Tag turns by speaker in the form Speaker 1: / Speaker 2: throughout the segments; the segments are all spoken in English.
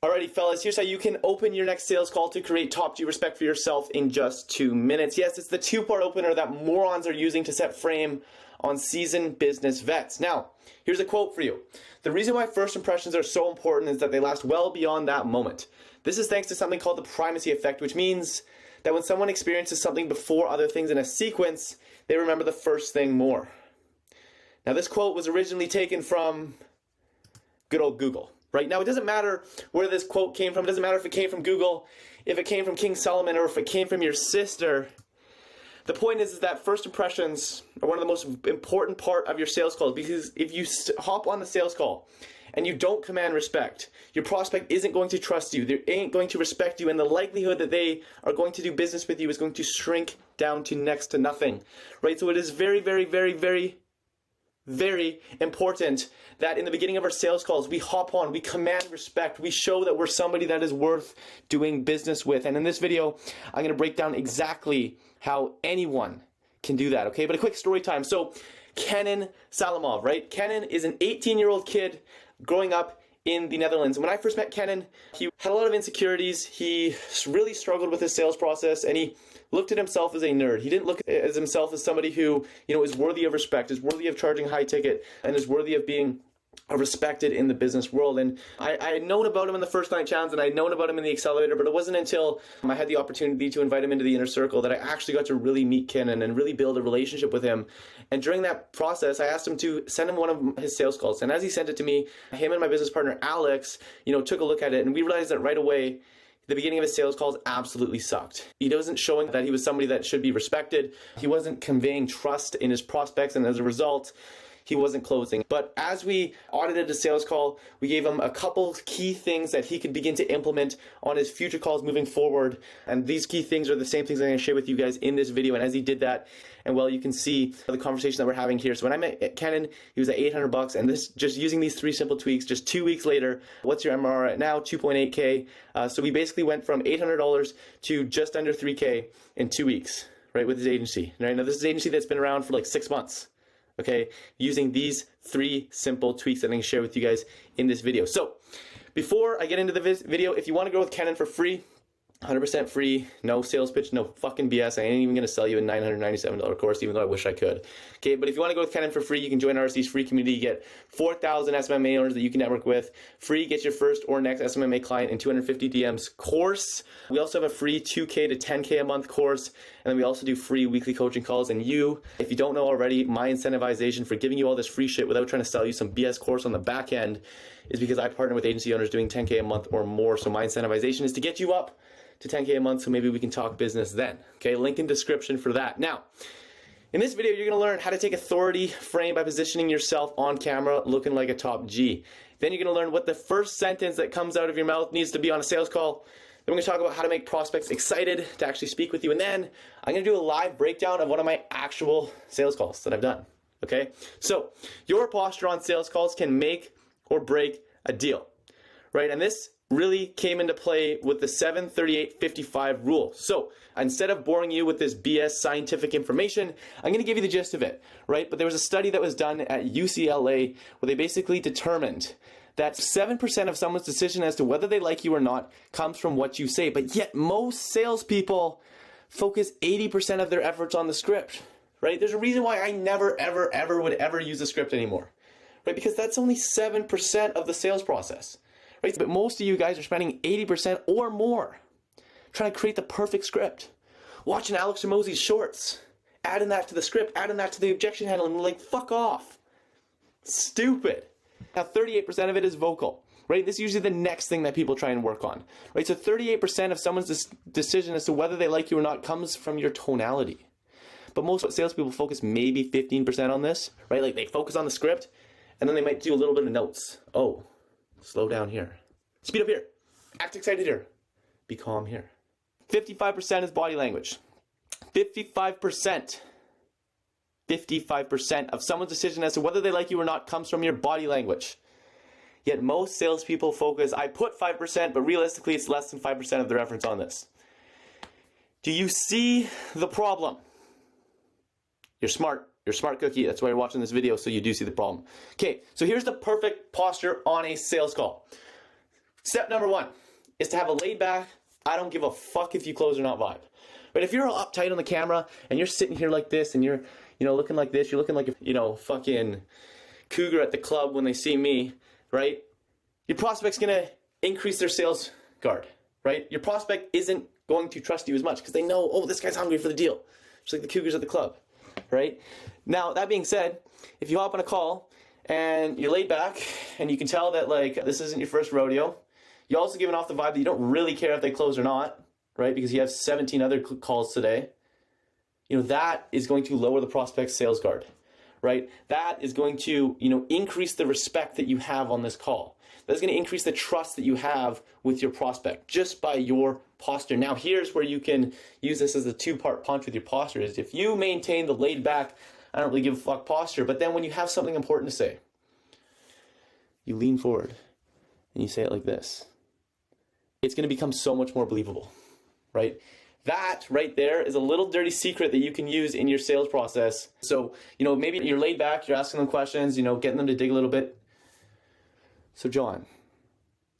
Speaker 1: Alrighty, fellas, here's how you can open your next sales call to create top G respect for yourself in just 2 minutes. Yes, it's the two-part opener that morons are using to set frame on seasoned business vets. Now, here's a quote for you. The reason why first impressions are so important is that they last well beyond that moment. This is thanks to something called the primacy effect, which means that when someone experiences something before other things in a sequence, they remember the first thing more. Now, this quote was originally taken from good old Google. Right now, it doesn't matter where this quote came from. It doesn't matter if it came from Google, if it came from King Solomon, or if it came from your sister. The point is that first impressions are one of the most important part of your sales calls, because if you hop on the sales call and you don't command respect, your prospect isn't going to trust you. They ain't going to respect you, and the likelihood that they are going to do business with you is going to shrink down to next to nothing. Right? So it is very, very, very, very, very important that in the beginning of our sales calls, we hop on, we command respect, we show that we're somebody that is worth doing business with. And in this video, I'm going to break down exactly how anyone can do that, okay? But a quick story time. So Kenan Salamov, right? Kenan is an 18-year-old kid growing up in the Netherlands. When I first met Kenan, he had a lot of insecurities. He really struggled with his sales process, and he looked at himself as a nerd. He didn't look at himself as somebody who, is worthy of respect, is worthy of charging high ticket, and is worthy of being respected in the business world. And I had known about him in the First Night Challenge, and I had known about him in the Accelerator, but it wasn't until I had the opportunity to invite him into the inner circle that I actually got to really meet Kenan and really build a relationship with him. And during that process, I asked him to send him one of his sales calls. And as he sent it to me, him and my business partner, Alex, took a look at it, and we realized that right away, the beginning of his sales calls absolutely sucked. He wasn't showing that he was somebody that should be respected. He wasn't conveying trust in his prospects, and as a result, he wasn't closing. But as we audited the sales call, we gave him a couple key things that he could begin to implement on his future calls moving forward. And these key things are the same things I'm going to share with you guys in this video. And as he did that, and well, you can see the conversation that we're having here. So when I met Kenan, he was at $800, and this just using these 3 simple tweaks, just 2 weeks later, what's your MRR at now? 2.8K. So we basically went from $800 to just under 3K in 2 weeks, right, with his agency. Right now, this is an agency that's been around for like 6 months. Okay, using these 3 simple tweaks that I'm going to share with you guys in this video. So before I get into the video, if you want to go with Kenan for free, 100% free, no sales pitch, no fucking BS. I ain't even going to sell you a $997 course, even though I wish I could. Okay, but if you want to go with Kenan for free, you can join RSC's free community. You get 4,000 SMMA owners that you can network with. Free, get your first or next SMMA client in 250 DMs course. We also have a free 2K to 10K a month course. And then we also do free weekly coaching calls. And if you don't know already, my incentivization for giving you all this free shit without trying to sell you some BS course on the back end is because I partner with agency owners doing 10K a month or more. So my incentivization is to get you up to 10K a month, so maybe we can talk business then. Okay, link in description for that. Now, in this video, you're gonna learn how to take authority frame by positioning yourself on camera looking like a top G. Then you're gonna learn what the first sentence that comes out of your mouth needs to be on a sales call. Then we're gonna talk about how to make prospects excited to actually speak with you. And then I'm gonna do a live breakdown of one of my actual sales calls that I've done. Okay, so your posture on sales calls can make or break a deal, right? And this really came into play with the 7-38-55 rule. So instead of boring you with this BS scientific information, I'm going to give you the gist of it, right? But there was a study that was done at UCLA where they basically determined that 7% of someone's decision as to whether they like you or not comes from what you say. But yet most salespeople focus 80% of their efforts on the script, right? There's a reason why I never, ever, ever would ever use a script anymore, right? Because that's only 7% of the sales process. Right? But most of you guys are spending 80% or more trying to create the perfect script. Watching Alex Hormozi's shorts, adding that to the script, adding that to the objection handling, like, fuck off. Stupid. Now, 38% of it is vocal, right? This is usually the next thing that people try and work on, right? So 38% of someone's decision as to whether they like you or not comes from your tonality. But most salespeople focus maybe 15% on this, right? Like, they focus on the script, and then they might do a little bit of notes. Oh, slow down here. Speed up here. Act excited here. Be calm here. 55% is body language. 55% of someone's decision as to whether they like you or not comes from your body language. Yet most salespeople focus, I put 5%, but realistically it's less than 5% of their efforts on this. Do you see the problem? You're smart. You're a smart cookie. That's why you're watching this video, so you do see the problem. Okay, so here's the perfect posture on a sales call. Step number 1 is to have a laid back, I don't give a fuck if you close or not vibe. But if you're all uptight on the camera and you're sitting here like this and you're, looking like this, you're looking like a, fucking cougar at the club when they see me, right? Your prospect's gonna increase their sales guard, right? Your prospect isn't going to trust you as much because they know, oh, this guy's hungry for the deal. Just like the cougars at the club, right? Now, that being said, if you hop on a call and you're laid back and you can tell that like this isn't your first rodeo, you're also giving off the vibe that you don't really care if they close or not, right? Because you have 17 other calls today. That is going to lower the prospect's sales guard, right? That is going to, increase the respect that you have on this call. That's going to increase the trust that you have with your prospect just by your posture. Now, here's where you can use this as a two-part punch with your posture is if you maintain the laid back, I don't really give a fuck posture, but then when you have something important to say, you lean forward and you say it like this. It's going to become so much more believable, right? That right there is a little dirty secret that you can use in your sales process. So, maybe you're laid back, you're asking them questions, getting them to dig a little bit. So, John,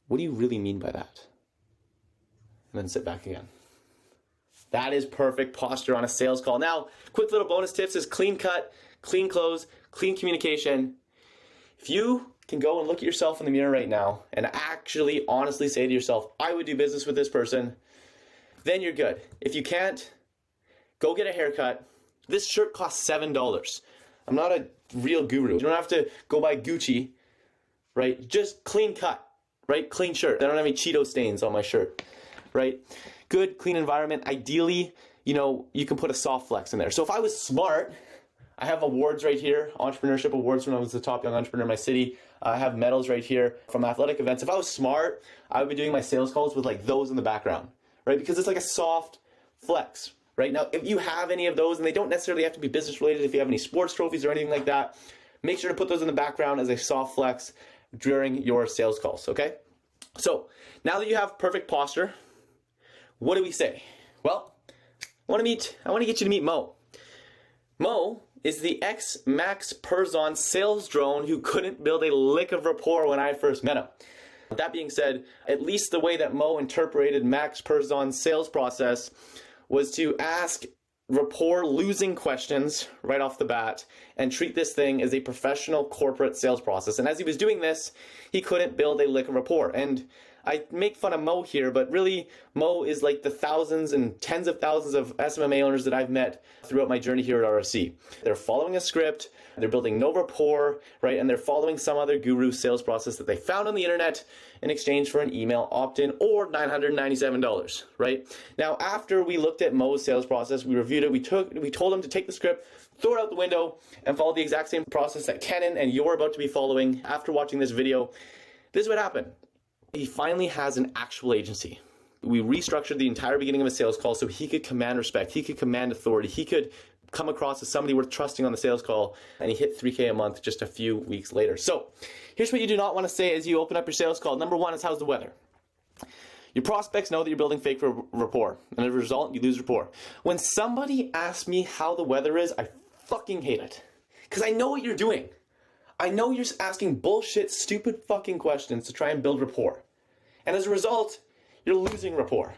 Speaker 1: what do you really mean by that? And then sit back again. That is perfect posture on a sales call. Now, quick little bonus tips is clean cut, clean close, clean communication. If you can go and look at yourself in the mirror right now and actually honestly say to yourself, I would do business with this person, then you're good. If you can't, go get a haircut. This shirt costs $7. I'm not a real guru. You don't have to go buy Gucci, right? Just clean cut, right? Clean shirt. I don't have any Cheeto stains on my shirt, right? Good, clean environment. Ideally, you can put a soft flex in there. So if I was smart, I have awards right here, entrepreneurship awards when I was the top young entrepreneur in my city. I have medals right here from athletic events. If I was smart, I would be doing my sales calls with like those in the background, right? Because it's like a soft flex, right? Now, if you have any of those, and they don't necessarily have to be business related, if you have any sports trophies or anything like that, make sure to put those in the background as a soft flex during your sales calls, okay? So now that you have perfect posture, what do we say? Well, I want to get you to meet Mo. Mo is the ex-Max Perzon sales drone who couldn't build a lick of rapport when I first met him. That being said, at least the way that Mo interpreted Max Perzon's sales process was to ask rapport losing questions right off the bat and treat this thing as a professional corporate sales process. And as he was doing this, he couldn't build a lick of rapport. And I make fun of Mo here, but really Mo is like the thousands and tens of thousands of SMMA owners that I've met throughout my journey here at RSC. They're following a script, they're building no rapport, right? And they're following some other guru sales process that they found on the internet in exchange for an email opt-in or $997, right? Now, after we looked at Mo's sales process, we reviewed it, we told him to take the script, throw it out the window, and follow the exact same process that Kenan and you're about to be following after watching this video. This is what happened. He finally has an actual agency. We restructured the entire beginning of a sales call so he could command respect, he could command authority, he could come across as somebody worth trusting on the sales call, and he hit $3K a month just a few weeks later. So here's what you do not want to say as you open up your sales call. Number one is, how's the weather? Your prospects know that you're building fake rapport, and as a result, you lose rapport. When somebody asks me how the weather is, I fucking hate it, because I know what you're doing. I know you're asking bullshit, stupid fucking questions to try and build rapport. And as a result, you're losing rapport,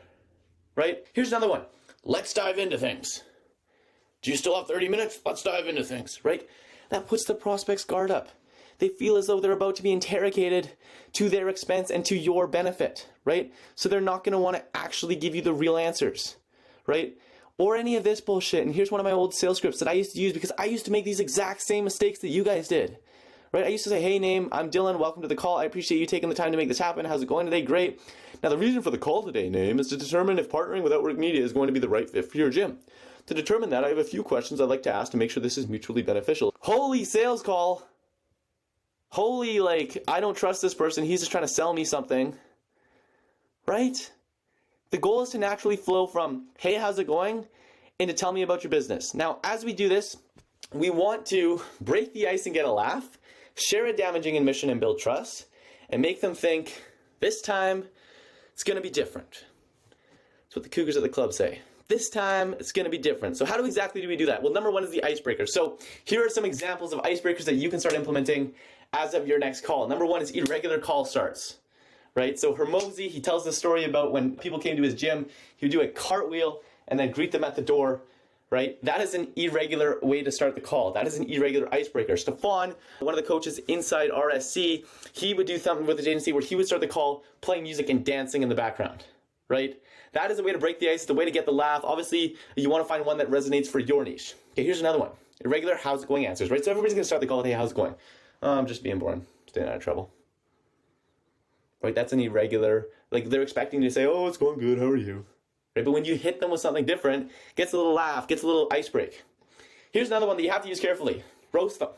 Speaker 1: right? Here's another one. Let's dive into things. Do you still have 30 minutes? Let's dive into things, right? That puts the prospect's guard up. They feel as though they're about to be interrogated to their expense and to your benefit, right? So they're not going to want to actually give you the real answers, right? Or any of this bullshit. And here's one of my old sales scripts that I used to use because I used to make these exact same mistakes that you guys did. Right? I used to say, hey, name, I'm Dylan. Welcome to the call. I appreciate you taking the time to make this happen. How's it going today? Great. Now, the reason for the call today, name, is to determine if partnering with Outwork Media is going to be the right fit for your gym. To determine that, I have a few questions I'd like to ask to make sure this is mutually beneficial. Holy sales call. Holy, I don't trust this person. He's just trying to sell me something. Right? The goal is to naturally flow from, hey, how's it going? And to tell me about your business. Now, as we do this, we want to break the ice and get a laugh, share a damaging admission and build trust, and make them think, this time, it's going to be different. That's what the Cougars at the club say. This time, it's going to be different. So how exactly do we do that? Well, number one is the icebreaker. So here are some examples of icebreakers that you can start implementing as of your next call. Number one is irregular call starts, right? So Hermosi, he tells the story about when people came to his gym, he would do a cartwheel and then greet them at the door, right? That is an irregular way to start the call. That is an irregular icebreaker. Stefan, one of the coaches inside RSC, he would do something with his agency where he would start the call playing music and dancing in the background, right? That is a way to break the ice, the way to get the laugh. Obviously, you want to find one that resonates for your niche. Okay, here's another one. Irregular how's it going answers, right? So everybody's going to start the call with, hey, how's it going? I'm just being boring, staying out of trouble. Right, that's an irregular, like they're expecting you to say, oh, it's going good, how are you? Right, but when you hit them with something different, gets a little laugh, gets a little ice break. Here's another one that you have to use carefully. Roast them.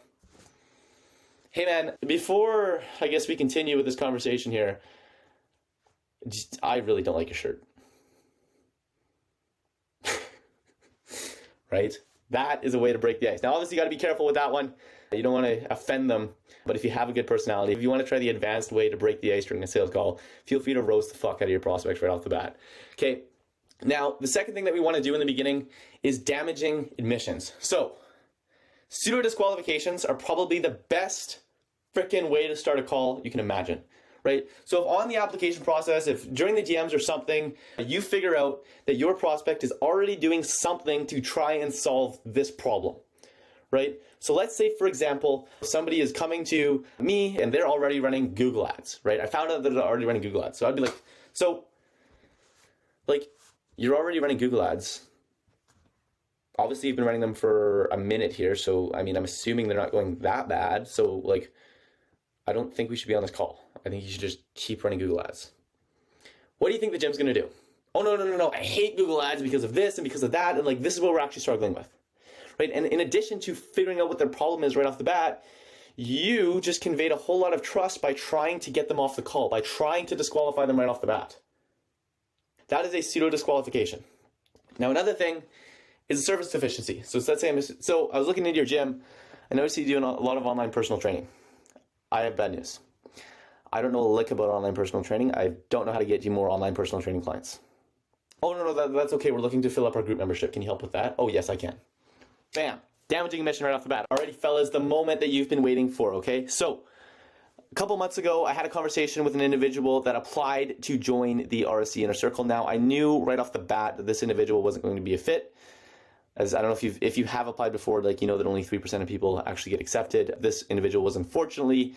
Speaker 1: Hey man, before I guess we continue with this conversation here, I really don't like your shirt. Right? That is a way to break the ice. Now, obviously, you got to be careful with that one. You don't want to offend them, but if you have a good personality, if you want to try the advanced way to break the ice during a sales call, feel free to roast the fuck out of your prospects right off the bat. Okay, now, the second thing that we want to do in the beginning is damaging admissions. So, pseudo disqualifications are probably the best freaking way to start a call you can imagine. Right? So if on the application process, if during the DMs or something, you figure out that your prospect is already doing something to try and solve this problem, right? So let's say, for example, somebody is coming to me and they're already running Google ads, right? I found out that they're already running Google ads. So I'd be like, you're already running Google ads. Obviously, you've been running them for a minute here. So, I mean, I'm assuming they're not going that bad. So, like, I don't think we should be on this call. I think you should just keep running Google ads. What do you think the gym's going to do? Oh, no. I hate Google ads because of this and because of that. And like, this is what we're actually struggling with, right? And in addition to figuring out what their problem is right off the bat, you just conveyed a whole lot of trust by trying to get them off the call, by trying to disqualify them right off the bat. That is a pseudo disqualification. Now, another thing is a service deficiency. So let's say I was looking into your gym. I noticed you're doing a lot of online personal training. I have bad news. I don't know a lick about online personal training. I don't know how to get you more online personal training clients. Oh, no, that's okay. We're looking to fill up our group membership. Can you help with that? Oh, yes, I can. Bam. Damaging admission right off the bat. Alrighty, fellas, the moment that you've been waiting for, okay? So, a couple months ago, I had a conversation with an individual that applied to join the RSC Inner Circle. Now, I knew right off the bat that this individual wasn't going to be a fit. As I don't know if you have applied before, like, you know that only 3% of people actually get accepted. This individual was unfortunately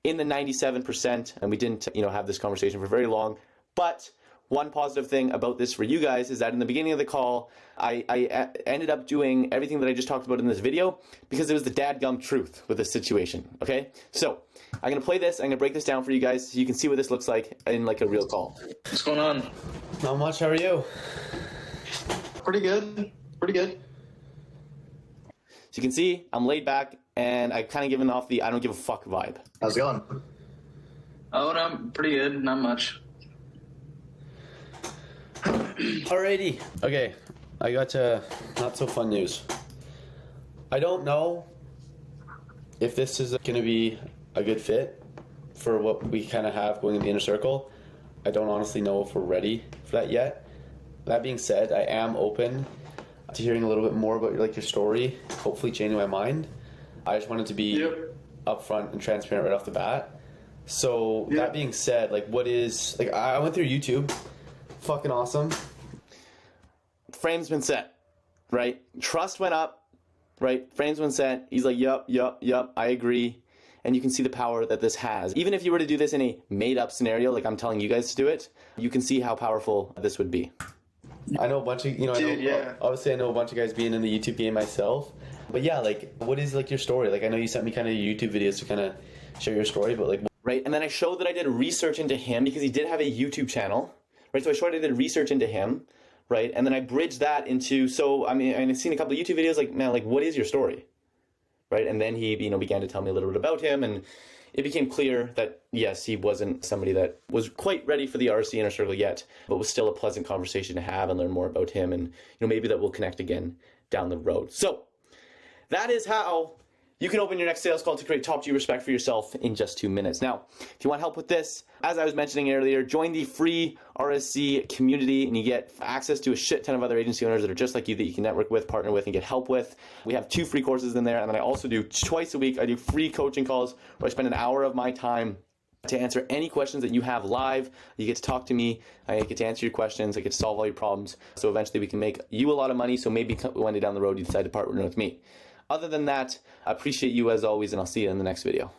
Speaker 1: in the 97%, and we didn't, have this conversation for very long. But one positive thing about this for you guys is that in the beginning of the call, I ended up doing everything that I just talked about in this video because it was the dadgum truth with this situation, okay? So I'm going to play this. I'm going to break this down for you guys so you can see what this looks like in like a real call.
Speaker 2: What's going on?
Speaker 1: Not much. How are you?
Speaker 2: Pretty good.
Speaker 1: So you can see I'm laid back and I kind of given off the I don't give a fuck vibe.
Speaker 2: How's it going? Oh, no, pretty good. Not much.
Speaker 3: Alrighty. Okay, I got not so fun news. I don't know if this is going to be a good fit for what we kind of have going in the inner circle. I don't honestly know if we're ready for that yet. That being said, I am open to hearing a little bit more about your story, hopefully changing my mind. I just wanted to be upfront and transparent right off the bat. So that being said, I went through YouTube. Fucking awesome.
Speaker 1: Frame's been set, right? Trust went up, right? Frame's been set. He's like, yup, I agree. And you can see the power that this has. Even if you were to do this in a made-up scenario, like I'm telling you guys to do it, you can see how powerful this would be.
Speaker 3: I know a bunch of, obviously I know a bunch of guys being in the YouTube game myself. But yeah, what is your story? I know you sent me kind of YouTube videos to kind of share your story, but
Speaker 1: Right, and then I showed that I did research into him because he did have a YouTube channel, right? So I showed I did research into him, right? And then I bridged that into, I've seen a couple of YouTube videos, what is your story? Right, and then he, began to tell me a little bit about him, and it became clear that, yes, he wasn't somebody that was quite ready for the RSC Inner Circle yet, but was still a pleasant conversation to have and learn more about him, and maybe that we'll connect again down the road. So that is how you can open your next sales call to create top G respect for yourself in just 2 minutes. Now, if you want help with this, as I was mentioning earlier, join the free RSC community and you get access to a shit ton of other agency owners that are just like you that you can network with, partner with, and get help with. We have 2 free courses in there, and then I also do twice a week, I do free coaching calls where I spend an hour of my time to answer any questions that you have live. You get to talk to me. I get to answer your questions. I get to solve all your problems. So eventually we can make you a lot of money. So maybe one day down the road you decide to partner with me. Other than that, I appreciate you as always, and I'll see you in the next video.